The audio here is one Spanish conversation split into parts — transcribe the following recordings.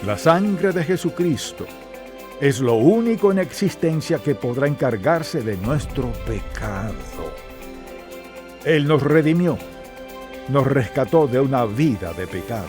La sangre de Jesucristo es lo único en existencia que podrá encargarse de nuestro pecado. Él nos redimió, nos rescató de una vida de pecado.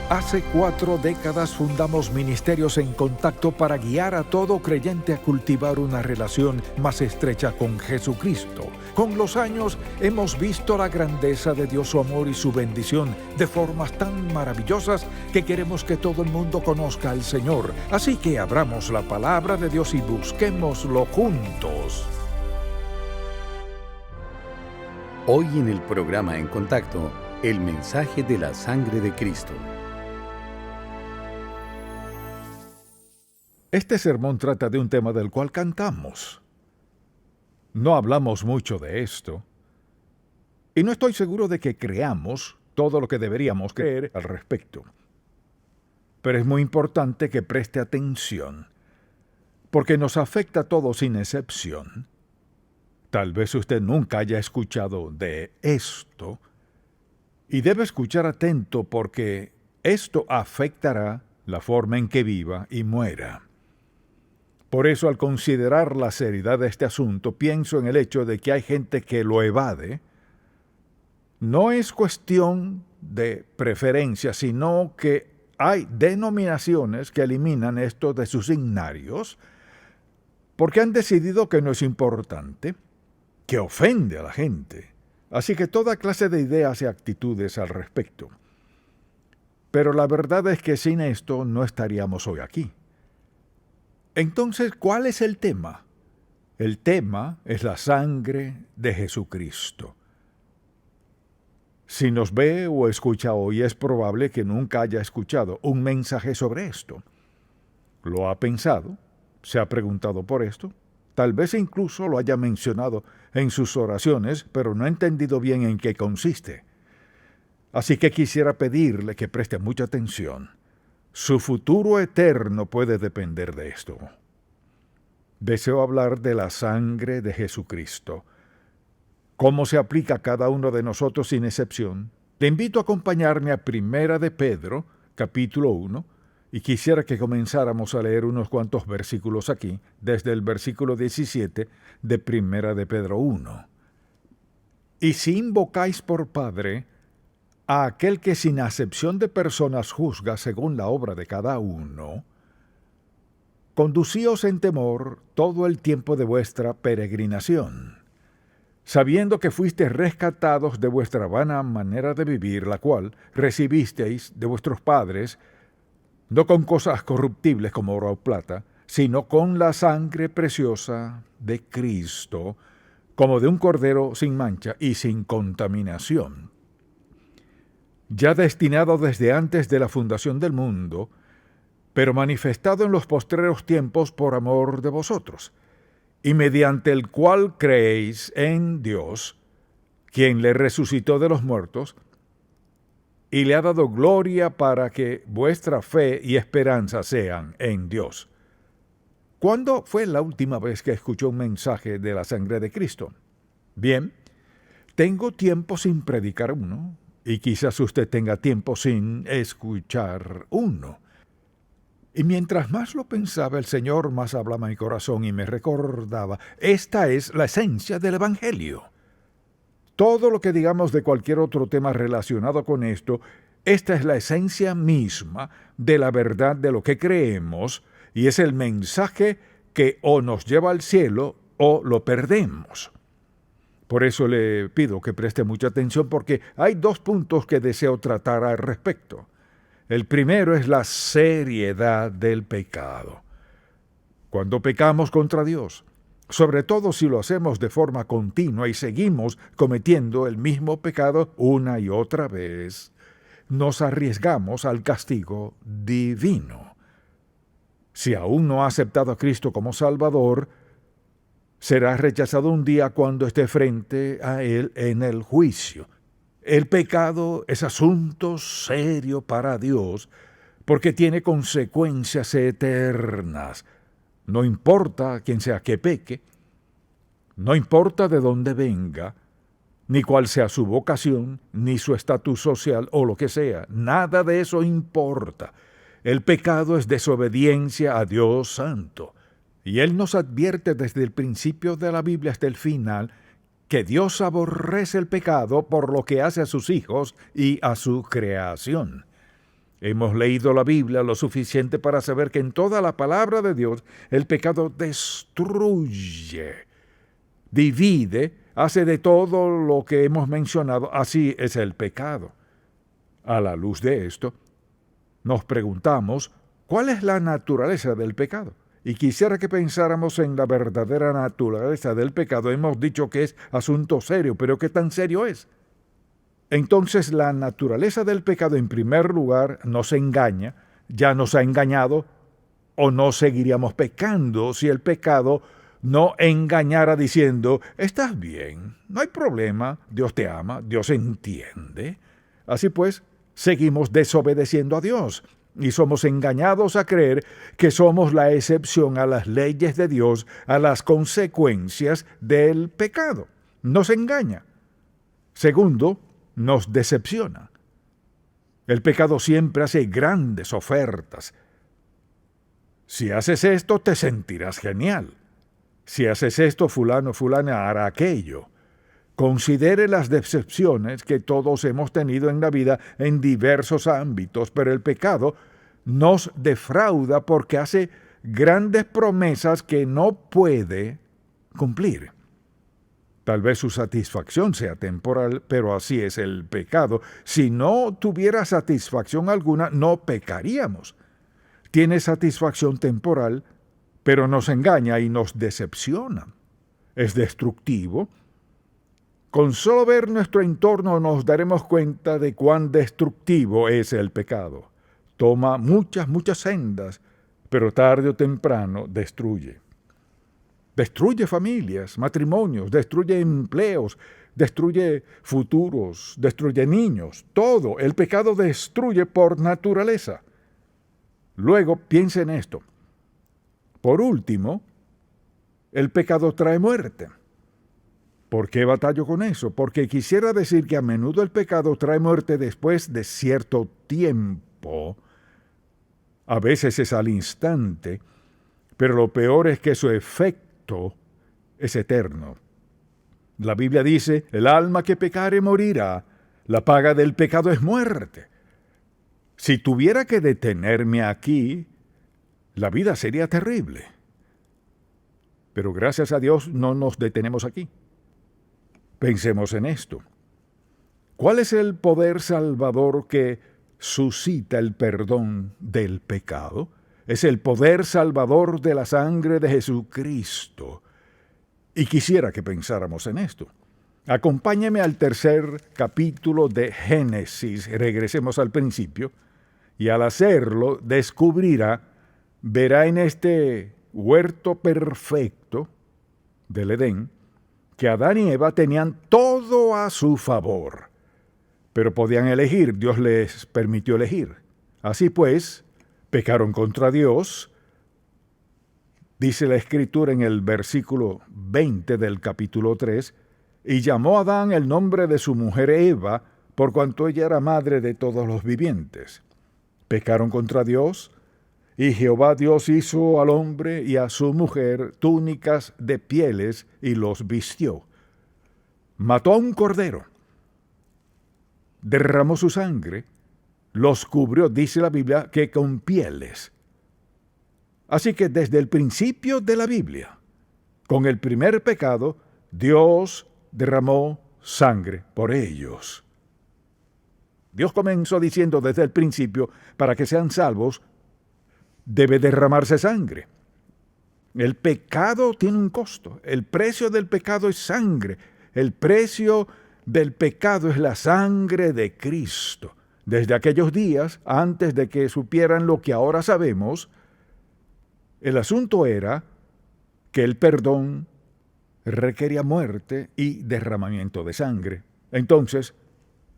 Hace 4 décadas fundamos Ministerios en Contacto para guiar a todo creyente a cultivar una relación más estrecha con Jesucristo. Con los años hemos visto la grandeza de Dios, su amor y su bendición de formas tan maravillosas que queremos que todo el mundo conozca al Señor. Así que abramos la palabra de Dios y busquémoslo juntos. Hoy en el programa En Contacto, el mensaje de la sangre de Cristo. Este sermón trata de un tema del cual cantamos. No hablamos mucho de esto, y no estoy seguro de que creamos todo lo que deberíamos creer al respecto. Pero es muy importante que preste atención, porque nos afecta a todos sin excepción. Tal vez usted nunca haya escuchado de esto, y debe escuchar atento porque esto afectará la forma en que viva y muera. Por eso, al considerar la seriedad de este asunto, pienso en el hecho de que hay gente que lo evade. No es cuestión de preferencia, sino que hay denominaciones que eliminan esto de sus signarios porque han decidido que no es importante, que ofende a la gente. Así que toda clase de ideas y actitudes al respecto. Pero la verdad es que sin esto no estaríamos hoy aquí. Entonces, ¿cuál es el tema? El tema es la sangre de Jesucristo. Si nos ve o escucha hoy, es probable que nunca haya escuchado un mensaje sobre esto. ¿Lo ha pensado? ¿Se ha preguntado por esto? Tal vez incluso lo haya mencionado en sus oraciones, pero no ha entendido bien en qué consiste. Así que quisiera pedirle que preste mucha atención. Su futuro eterno puede depender de esto. Deseo hablar de la sangre de Jesucristo. ¿Cómo se aplica a cada uno de nosotros sin excepción? Le invito a acompañarme a 1 de Pedro, capítulo 1, y quisiera que comenzáramos a leer unos cuantos versículos aquí, desde el versículo 17 de 1 de Pedro 1. Y si invocáis por Padre a aquel que sin acepción de personas juzga según la obra de cada uno, conducíos en temor todo el tiempo de vuestra peregrinación, sabiendo que fuisteis rescatados de vuestra vana manera de vivir, la cual recibisteis de vuestros padres, no con cosas corruptibles como oro o plata, sino con la sangre preciosa de Cristo, como de un cordero sin mancha y sin contaminación, ya destinado desde antes de la fundación del mundo, pero manifestado en los postreros tiempos por amor de vosotros, y mediante el cual creéis en Dios, quien le resucitó de los muertos, y le ha dado gloria para que vuestra fe y esperanza sean en Dios. ¿Cuándo fue la última vez que escuchó un mensaje de la sangre de Cristo? Bien, tengo tiempo sin predicar uno, y quizás usted tenga tiempo sin escuchar uno. Y mientras más lo pensaba, el Señor más hablaba a mi corazón y me recordaba, esta es la esencia del Evangelio. Todo lo que digamos de cualquier otro tema relacionado con esto, esta es la esencia misma de la verdad de lo que creemos, y es el mensaje que o nos lleva al cielo o lo perdemos. Por eso le pido que preste mucha atención porque hay 2 puntos que deseo tratar al respecto. El primero es la seriedad del pecado. Cuando pecamos contra Dios, sobre todo si lo hacemos de forma continua y seguimos cometiendo el mismo pecado una y otra vez, nos arriesgamos al castigo divino. Si aún no ha aceptado a Cristo como Salvador, será rechazado un día cuando esté frente a Él en el juicio. El pecado es asunto serio para Dios porque tiene consecuencias eternas. No importa quién sea que peque, No importa de dónde venga, ni cuál sea su vocación, ni su estatus social o lo que sea. Nada de eso importa. El pecado es desobediencia a Dios Santo. Y Él nos advierte desde el principio de la Biblia hasta el final que Dios aborrece el pecado por lo que hace a sus hijos y a su creación. Hemos leído la Biblia lo suficiente para saber que en toda la palabra de Dios el pecado destruye, divide, hace de todo lo que hemos mencionado. Así es el pecado. A la luz de esto, nos preguntamos, ¿cuál es la naturaleza del pecado? Y quisiera que pensáramos en la verdadera naturaleza del pecado. Hemos dicho que es asunto serio, pero ¿qué tan serio es? Entonces, la naturaleza del pecado, en primer lugar, nos engaña, ya nos ha engañado, o no seguiríamos pecando si el pecado no engañara diciendo, estás bien, no hay problema, Dios te ama, Dios entiende. Así pues, seguimos desobedeciendo a Dios y somos engañados a creer que somos la excepción a las leyes de Dios, a las consecuencias del pecado. Nos engaña. Segundo, nos decepciona. El pecado siempre hace grandes ofertas. Si haces esto, te sentirás genial. Si haces esto, fulano, fulana hará aquello. Considere las decepciones que todos hemos tenido en la vida en diversos ámbitos, pero el pecado nos defrauda porque hace grandes promesas que no puede cumplir. Tal vez su satisfacción sea temporal, pero así es el pecado. Si no tuviera satisfacción alguna, no pecaríamos. Tiene satisfacción temporal, pero nos engaña y nos decepciona. Es destructivo. Con solo ver nuestro entorno nos daremos cuenta de cuán destructivo es el pecado. Toma muchas sendas, pero tarde o temprano destruye. Destruye familias, matrimonios, destruye empleos, destruye futuros, destruye niños, todo. El pecado destruye por naturaleza. Luego, piensa en esto. Por último, el pecado trae muerte. ¿Por qué batallo con eso? Porque quisiera decir que a menudo el pecado trae muerte después de cierto tiempo. A veces es al instante, pero lo peor es que su efecto es eterno. La Biblia dice, el alma que pecare morirá, la paga del pecado es muerte. Si tuviera que detenerme aquí, la vida sería terrible. Pero gracias a Dios no nos detenemos aquí. Pensemos en esto. ¿Cuál es el poder salvador que suscita el perdón del pecado? Es el poder salvador de la sangre de Jesucristo. Y quisiera que pensáramos en esto. Acompáñeme al tercer capítulo de Génesis. Regresemos al principio. Y al hacerlo, verá en este huerto perfecto del Edén, que Adán y Eva tenían todo a su favor. Pero podían elegir, Dios les permitió elegir. Así pues, pecaron contra Dios. Dice la Escritura en el versículo 20 del capítulo 3, y llamó a Adán el nombre de su mujer Eva, por cuanto ella era madre de todos los vivientes. Pecaron contra Dios, y Jehová Dios hizo al hombre y a su mujer túnicas de pieles y los vistió. Mató a un cordero, derramó su sangre, los cubrió, dice la Biblia, que con pieles. Así que desde el principio de la Biblia, con el primer pecado, Dios derramó sangre por ellos. Dios comenzó diciendo desde el principio, para que sean salvos, debe derramarse sangre. El pecado tiene un costo. El precio del pecado es sangre. El precio del pecado es la sangre de Cristo. Desde aquellos días, antes de que supieran lo que ahora sabemos, el asunto era que el perdón requería muerte y derramamiento de sangre. Entonces,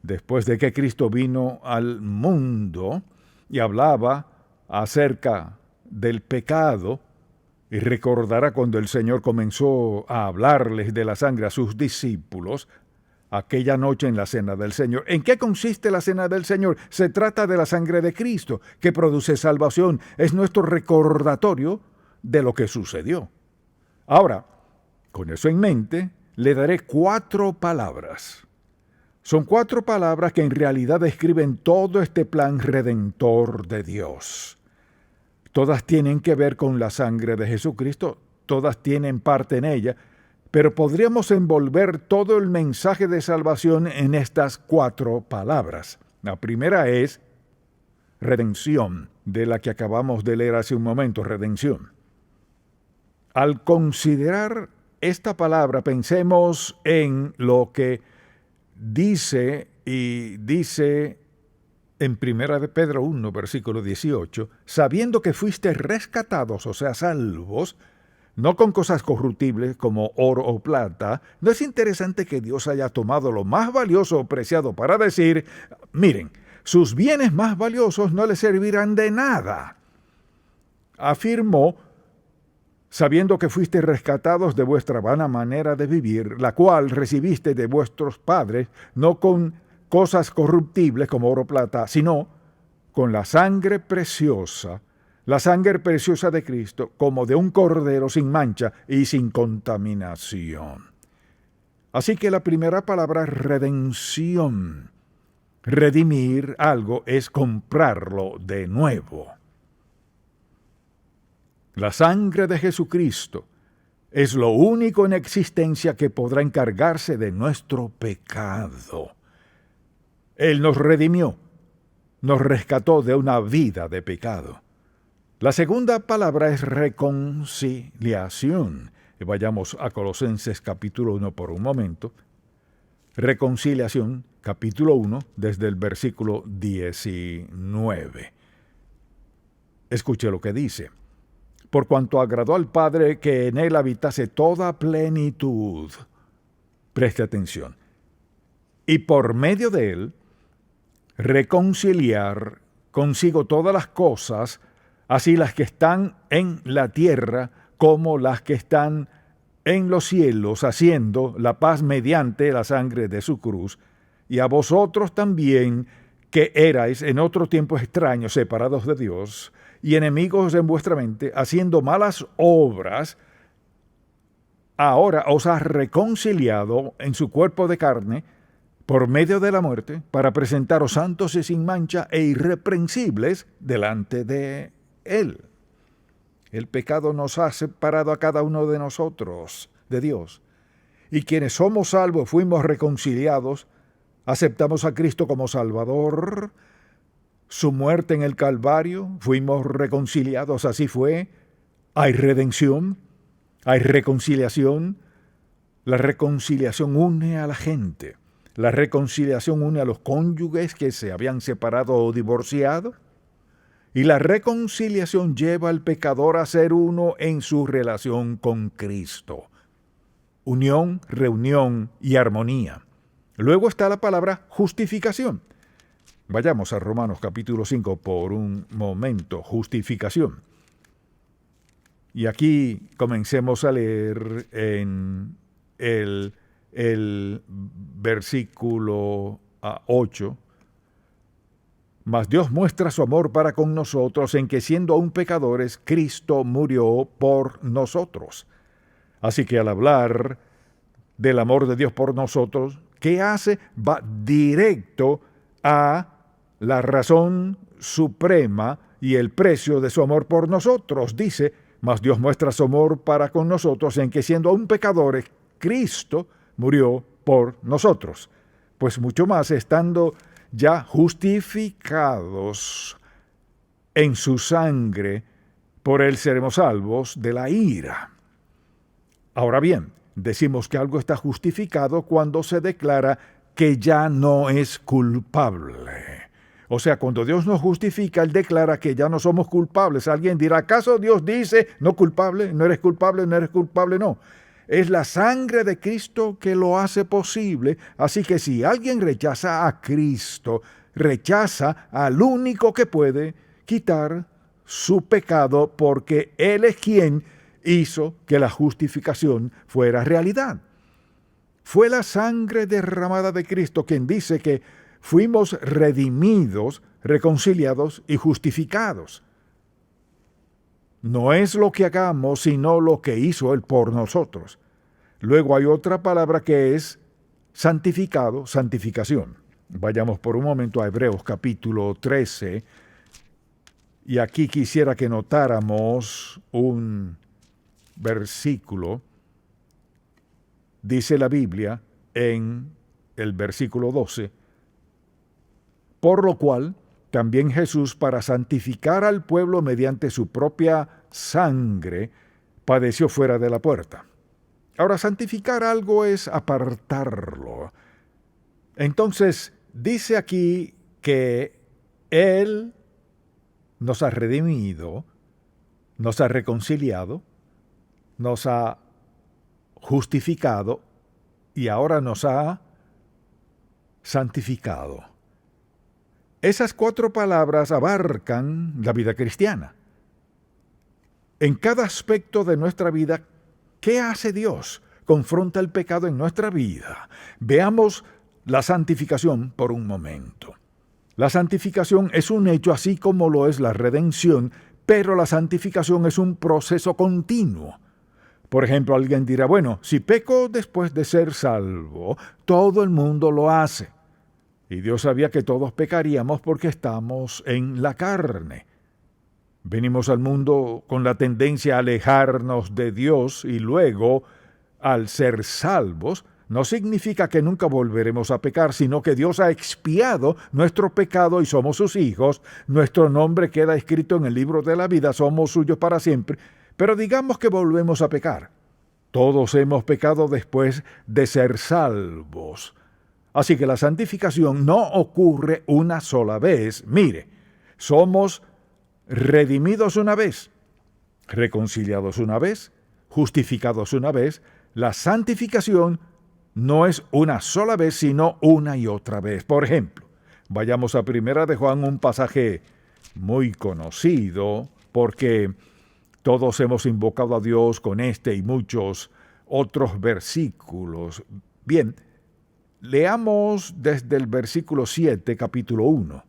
después de que Cristo vino al mundo y hablaba acerca del pecado, Y recordará cuando el Señor comenzó a hablarles de la sangre a sus discípulos, aquella noche en la Cena del Señor. ¿En qué consiste la Cena del Señor? Se trata de la sangre de Cristo, que produce salvación. Es nuestro recordatorio de lo que sucedió. Ahora, con eso en mente, le daré 4 palabras. Son 4 palabras que en realidad describen todo este plan redentor de Dios. Todas tienen que ver con la sangre de Jesucristo, todas tienen parte en ella, pero podríamos envolver todo el mensaje de salvación en estas 4 palabras. La primera es redención, de la que acabamos de leer hace un momento, redención. Al considerar esta palabra, pensemos en lo que dice en 1 de Pedro 1, versículo 18, sabiendo que fuiste rescatados, o sea, salvos, no con cosas corruptibles como oro o plata. ¿No es interesante que Dios haya tomado lo más valioso o preciado para decir, miren, sus bienes más valiosos no les servirán de nada? Afirmó, sabiendo que fuiste rescatados de vuestra vana manera de vivir, la cual recibiste de vuestros padres, no con cosas corruptibles como oro o plata, sino con la sangre preciosa de Cristo, como de un cordero sin mancha y sin contaminación. Así que la primera palabra es redención. Redimir algo es comprarlo de nuevo. La sangre de Jesucristo es lo único en existencia que podrá encargarse de nuestro pecado. Él nos redimió, nos rescató de una vida de pecado. La segunda palabra es reconciliación. Vayamos a Colosenses capítulo 1 por un momento. Reconciliación, capítulo 1, desde el versículo 19. Escuche lo que dice. Por cuanto agradó al Padre que en él habitase toda plenitud. Preste atención. Y por medio de él, reconciliar consigo todas las cosas, así las que están en la tierra como las que están en los cielos, haciendo la paz mediante la sangre de su cruz, y a vosotros también, que erais en otro tiempo extraños, separados de Dios, y enemigos en vuestra mente, haciendo malas obras, ahora os ha reconciliado en su cuerpo de carne, por medio de la muerte, para presentaros santos y sin mancha e irreprensibles delante de Él. El pecado nos ha separado a cada uno de nosotros de Dios. Y quienes somos salvos, fuimos reconciliados, aceptamos a Cristo como Salvador, su muerte en el Calvario, fuimos reconciliados, así fue. Hay redención, hay reconciliación. La reconciliación une a la gente. La reconciliación une a los cónyuges que se habían separado o divorciado. Y la reconciliación lleva al pecador a ser uno en su relación con Cristo. Unión, reunión y armonía. Luego está la palabra justificación. Vayamos a Romanos capítulo 5 por un momento. Justificación. Y aquí comencemos a leer en el versículo 8. Mas Dios muestra su amor para con nosotros en que siendo aún pecadores, Cristo murió por nosotros. Así que al hablar del amor de Dios por nosotros, ¿qué hace? Va directo a la razón suprema y el precio de su amor por nosotros. Dice, mas Dios muestra su amor para con nosotros en que siendo aún pecadores, Cristo murió por nosotros. Pues mucho más, estando ya justificados en su sangre, por él seremos salvos de la ira. Ahora bien, decimos que algo está justificado cuando se declara que ya no es culpable. O sea, cuando Dios nos justifica, Él declara que ya no somos culpables. Alguien dirá, ¿acaso Dios dice, no culpable, no eres culpable, no eres culpable? No. Es la sangre de Cristo que lo hace posible. Así que si alguien rechaza a Cristo, rechaza al único que puede quitar su pecado, porque Él es quien hizo que la justificación fuera realidad. Fue la sangre derramada de Cristo quien dice que fuimos redimidos, reconciliados y justificados. No es lo que hagamos, sino lo que hizo Él por nosotros. Luego hay otra palabra que es santificado, santificación. Vayamos por un momento a Hebreos capítulo 13, y aquí quisiera que notáramos un versículo. Dice la Biblia en el versículo 12, por lo cual también Jesús, para santificar al pueblo mediante su propia sangre, padeció fuera de la puerta. Ahora, santificar algo es apartarlo. Entonces, dice aquí que Él nos ha redimido, nos ha reconciliado, nos ha justificado y ahora nos ha santificado. Esas 4 palabras abarcan la vida cristiana. En cada aspecto de nuestra vida, ¿qué hace Dios? Confronta el pecado en nuestra vida. Veamos la santificación por un momento. La santificación es un hecho así como lo es la redención, pero la santificación es un proceso continuo. Por ejemplo, alguien dirá, bueno, si peco después de ser salvo, todo el mundo lo hace. Y Dios sabía que todos pecaríamos porque estamos en la carne. Venimos al mundo con la tendencia a alejarnos de Dios y luego, al ser salvos, no significa que nunca volveremos a pecar, sino que Dios ha expiado nuestro pecado y somos sus hijos. Nuestro nombre queda escrito en el libro de la vida, somos suyos para siempre. Pero digamos que volvemos a pecar. Todos hemos pecado después de ser salvos. Así que la santificación no ocurre una sola vez. Mire, somos redimidos una vez, reconciliados una vez, justificados una vez. La santificación no es una sola vez, sino una y otra vez. Por ejemplo, vayamos a 1 de Juan, un pasaje muy conocido, porque todos hemos invocado a Dios con este y muchos otros versículos. Bien, leamos desde el versículo 7, capítulo 1.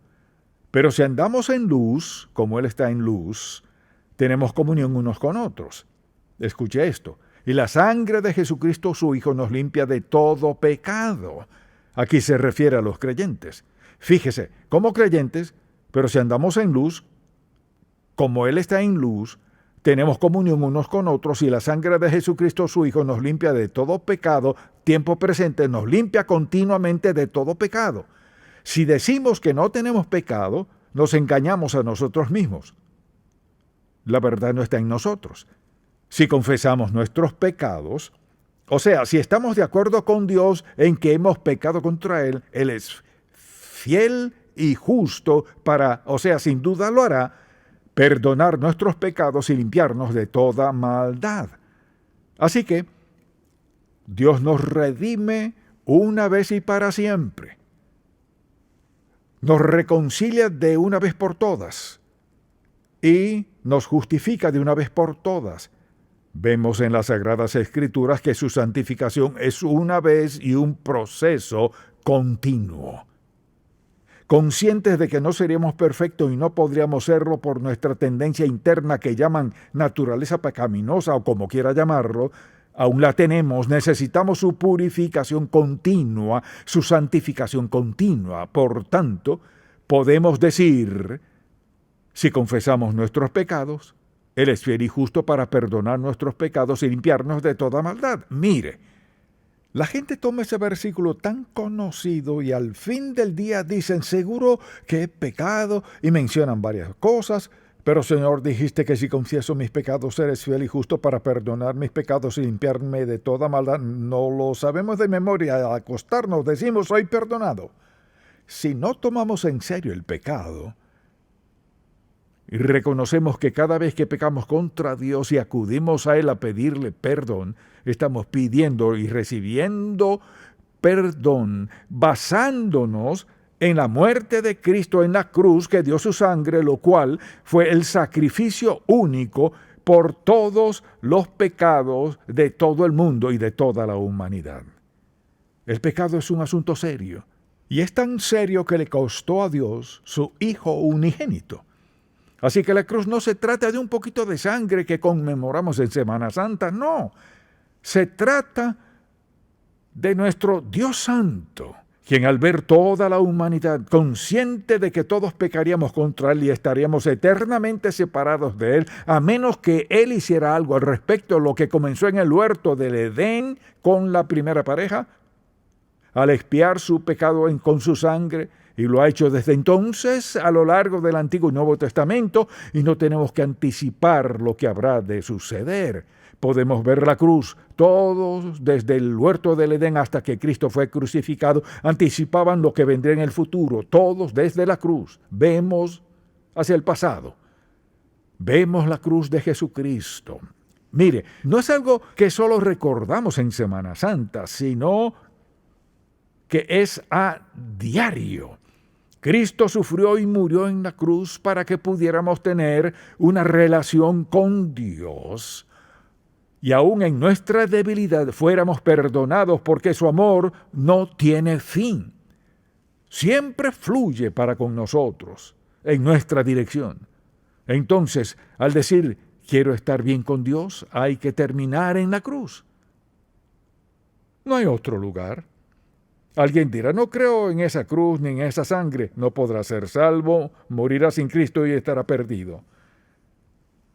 Pero si andamos en luz, como Él está en luz, tenemos comunión unos con otros. Escuche esto. Y la sangre de Jesucristo, su Hijo, nos limpia de todo pecado. Aquí se refiere a los creyentes. Fíjese, como creyentes, pero si andamos en luz, como Él está en luz, tenemos comunión unos con otros y la sangre de Jesucristo, su Hijo, nos limpia de todo pecado, tiempo presente, nos limpia continuamente de todo pecado. Si decimos que no tenemos pecado, nos engañamos a nosotros mismos. La verdad no está en nosotros. Si confesamos nuestros pecados, o sea, si estamos de acuerdo con Dios en que hemos pecado contra Él, Él es fiel y justo para, o sea, sin duda lo hará, perdonar nuestros pecados y limpiarnos de toda maldad. Así que Dios nos redime una vez y para siempre. Nos reconcilia de una vez por todas y nos justifica de una vez por todas. Vemos en las Sagradas Escrituras que su santificación es una vez y un proceso continuo. Conscientes de que no seríamos perfectos y no podríamos serlo por nuestra tendencia interna que llaman naturaleza pecaminosa o como quiera llamarlo, aún la tenemos, necesitamos su purificación continua, su santificación continua. Por tanto, podemos decir, si confesamos nuestros pecados, Él es fiel y justo para perdonar nuestros pecados y limpiarnos de toda maldad. Mire, la gente toma ese versículo tan conocido y al fin del día dicen, seguro que he pecado, y mencionan varias cosas, pero Señor, dijiste que si confieso mis pecados, eres fiel y justo para perdonar mis pecados y limpiarme de toda maldad. No lo sabemos de memoria, al acostarnos decimos, soy perdonado. Si no tomamos en serio el pecado, y reconocemos que cada vez que pecamos contra Dios y acudimos a Él a pedirle perdón, estamos pidiendo y recibiendo perdón basándonos en la muerte de Cristo en la cruz, que dio su sangre, lo cual fue el sacrificio único por todos los pecados de todo el mundo y de toda la humanidad. El pecado es un asunto serio, y es tan serio que le costó a Dios su Hijo unigénito. Así que la cruz no se trata de un poquito de sangre que conmemoramos en Semana Santa, no. Se trata de nuestro Dios Santo, quien al ver toda la humanidad, consciente de que todos pecaríamos contra Él y estaríamos eternamente separados de Él, a menos que Él hiciera algo al respecto, lo que comenzó en el huerto del Edén con la primera pareja, al expiar su pecado con su sangre, y lo ha hecho desde entonces a lo largo del Antiguo y Nuevo Testamento, y no tenemos que anticipar lo que habrá de suceder. Podemos ver la cruz. Todos, desde el huerto del Edén hasta que Cristo fue crucificado, anticipaban lo que vendría en el futuro. Todos desde la cruz. Vemos hacia el pasado. Vemos la cruz de Jesucristo. Mire, no es algo que solo recordamos en Semana Santa, sino que es a diario. Cristo sufrió y murió en la cruz para que pudiéramos tener una relación con Dios. Y aún en nuestra debilidad fuéramos perdonados porque su amor no tiene fin. Siempre fluye para con nosotros, en nuestra dirección. Entonces, al decir, quiero estar bien con Dios, hay que terminar en la cruz. No hay otro lugar. Alguien dirá, no creo en esa cruz ni en esa sangre. No podrá ser salvo, morirá sin Cristo y estará perdido.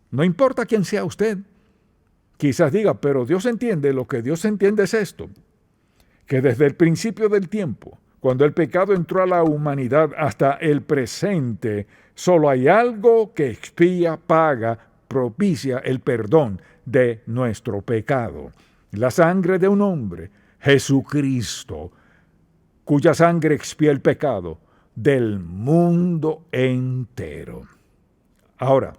No importa quién sea usted. Quizás diga, pero Dios entiende, lo que Dios entiende es esto, que desde el principio del tiempo, cuando el pecado entró a la humanidad hasta el presente, solo hay algo que expía, paga, propicia el perdón de nuestro pecado. La sangre de un hombre, Jesucristo, cuya sangre expía el pecado del mundo entero. Ahora,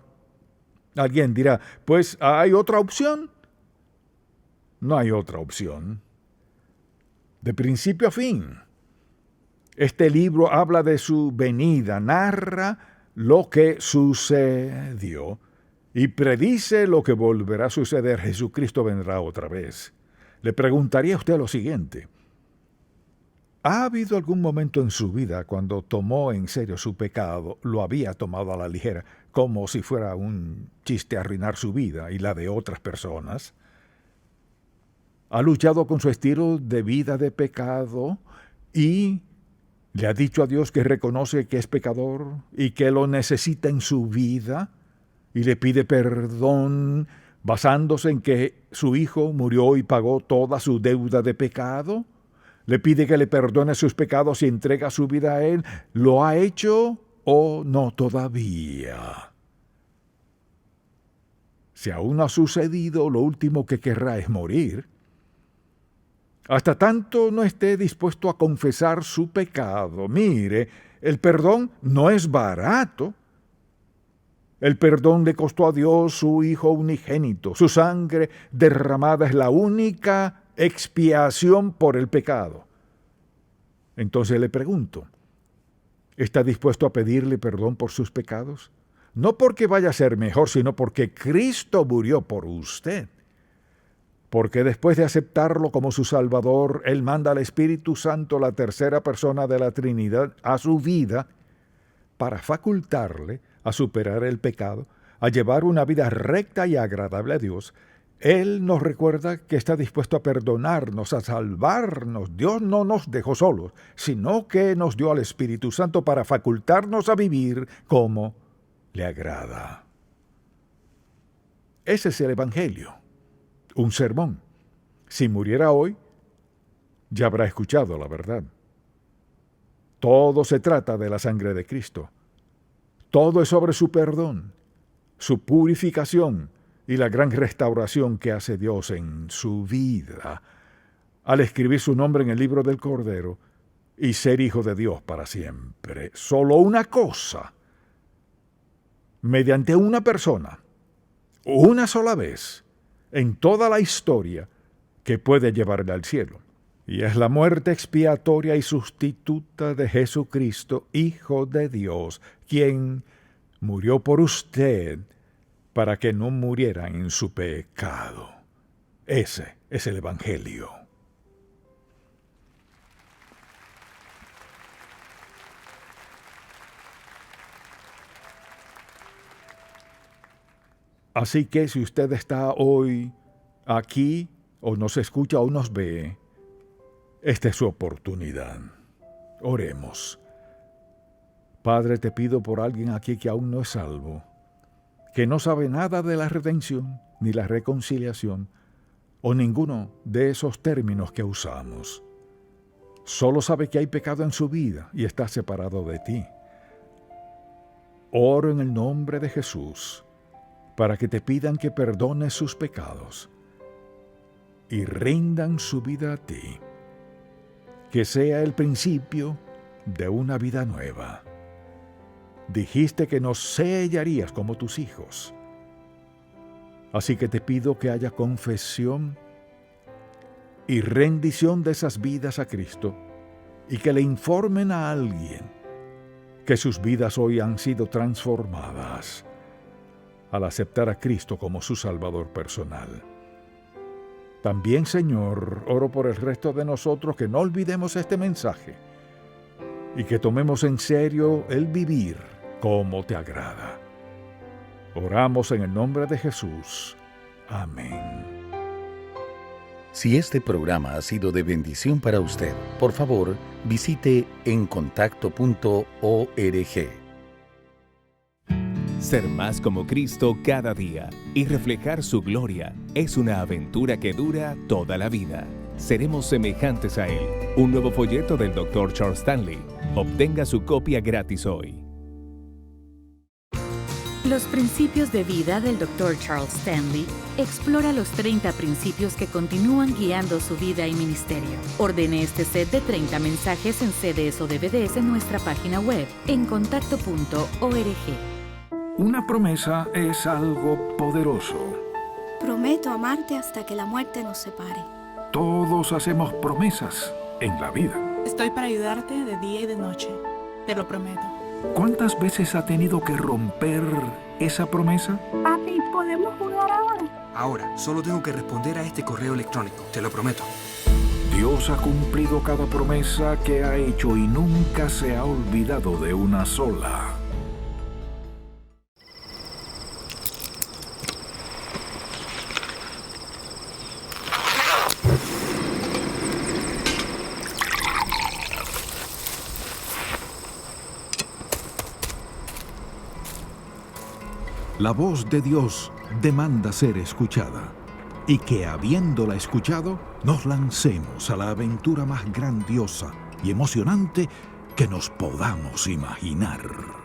alguien dirá, pues ¿hay otra opción? No hay otra opción. De principio a fin, este libro habla de su venida, narra lo que sucedió y predice lo que volverá a suceder. Jesucristo vendrá otra vez. Le preguntaría a usted lo siguiente. ¿Ha habido algún momento en su vida cuando tomó en serio su pecado, lo había tomado a la ligera, como si fuera un chiste arruinar su vida y la de otras personas? ¿Ha luchado con su estilo de vida de pecado y le ha dicho a Dios que reconoce que es pecador y que lo necesita en su vida y le pide perdón basándose en que su Hijo murió y pagó toda su deuda de pecado? ¿Le pide que le perdone sus pecados y entrega su vida a Él? ¿Lo ha hecho o no todavía? Si aún no ha sucedido, lo último que querrá es morir. Hasta tanto no esté dispuesto a confesar su pecado. Mire, el perdón no es barato. El perdón le costó a Dios su Hijo unigénito. Su sangre derramada es la única expiación por el pecado. Entonces le pregunto, ¿está dispuesto a pedirle perdón por sus pecados? No porque vaya a ser mejor, sino porque Cristo murió por usted. Porque después de aceptarlo como su Salvador, Él manda al Espíritu Santo, la tercera persona de la Trinidad, a su vida para facultarle a superar el pecado, a llevar una vida recta y agradable a Dios. Él nos recuerda que está dispuesto a perdonarnos, a salvarnos. Dios no nos dejó solos, sino que nos dio al Espíritu Santo para facultarnos a vivir como le agrada. Ese es el Evangelio. Un sermón. Si muriera hoy, ya habrá escuchado la verdad. Todo se trata de la sangre de Cristo. Todo es sobre su perdón, su purificación y la gran restauración que hace Dios en su vida al escribir su nombre en el libro del Cordero y ser hijo de Dios para siempre. Solo una cosa, mediante una persona, una sola vez, en toda la historia, que puede llevarle al cielo. Y es la muerte expiatoria y sustituta de Jesucristo, Hijo de Dios, quien murió por usted para que no murieran en su pecado. Ese es el Evangelio. Así que si usted está hoy aquí, o nos escucha o nos ve, esta es su oportunidad. Oremos. Padre, te pido por alguien aquí que aún no es salvo, que no sabe nada de la redención, ni la reconciliación, o ninguno de esos términos que usamos. Solo sabe que hay pecado en su vida y está separado de ti. Oro en el nombre de Jesús, para que te pidan que perdones sus pecados y rindan su vida a ti, que sea el principio de una vida nueva. Dijiste que nos sellarías como tus hijos, así que te pido que haya confesión y rendición de esas vidas a Cristo y que le informen a alguien que sus vidas hoy han sido transformadas al aceptar a Cristo como su Salvador personal. También, Señor, oro por el resto de nosotros que no olvidemos este mensaje y que tomemos en serio el vivir como te agrada. Oramos en el nombre de Jesús. Amén. Si este programa ha sido de bendición para usted, por favor, visite encontacto.org. Ser más como Cristo cada día y reflejar su gloria es una aventura que dura toda la vida. Seremos semejantes a Él. Un nuevo folleto del Dr. Charles Stanley. Obtenga su copia gratis hoy. Los principios de vida del Dr. Charles Stanley explora los 30 principios que continúan guiando su vida y ministerio. Ordene este set de 30 mensajes en CDs o DVDs en nuestra página web, encontacto.org. Una promesa es algo poderoso. Prometo amarte hasta que la muerte nos separe. Todos hacemos promesas en la vida. Estoy para ayudarte de día y de noche. Te lo prometo. ¿Cuántas veces ha tenido que romper esa promesa? Papi, ¿podemos jugar ahora? Ahora, solo tengo que responder a este correo electrónico, te lo prometo. Dios ha cumplido cada promesa que ha hecho y nunca se ha olvidado de una sola. La voz de Dios demanda ser escuchada, y que habiéndola escuchado, nos lancemos a la aventura más grandiosa y emocionante que nos podamos imaginar.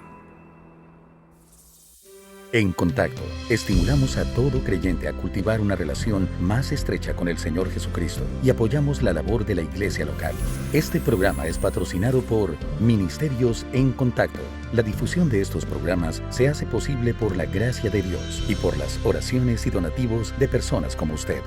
En Contacto, estimulamos a todo creyente a cultivar una relación más estrecha con el Señor Jesucristo y apoyamos la labor de la iglesia local. Este programa es patrocinado por Ministerios en Contacto. La difusión de estos programas se hace posible por la gracia de Dios y por las oraciones y donativos de personas como usted.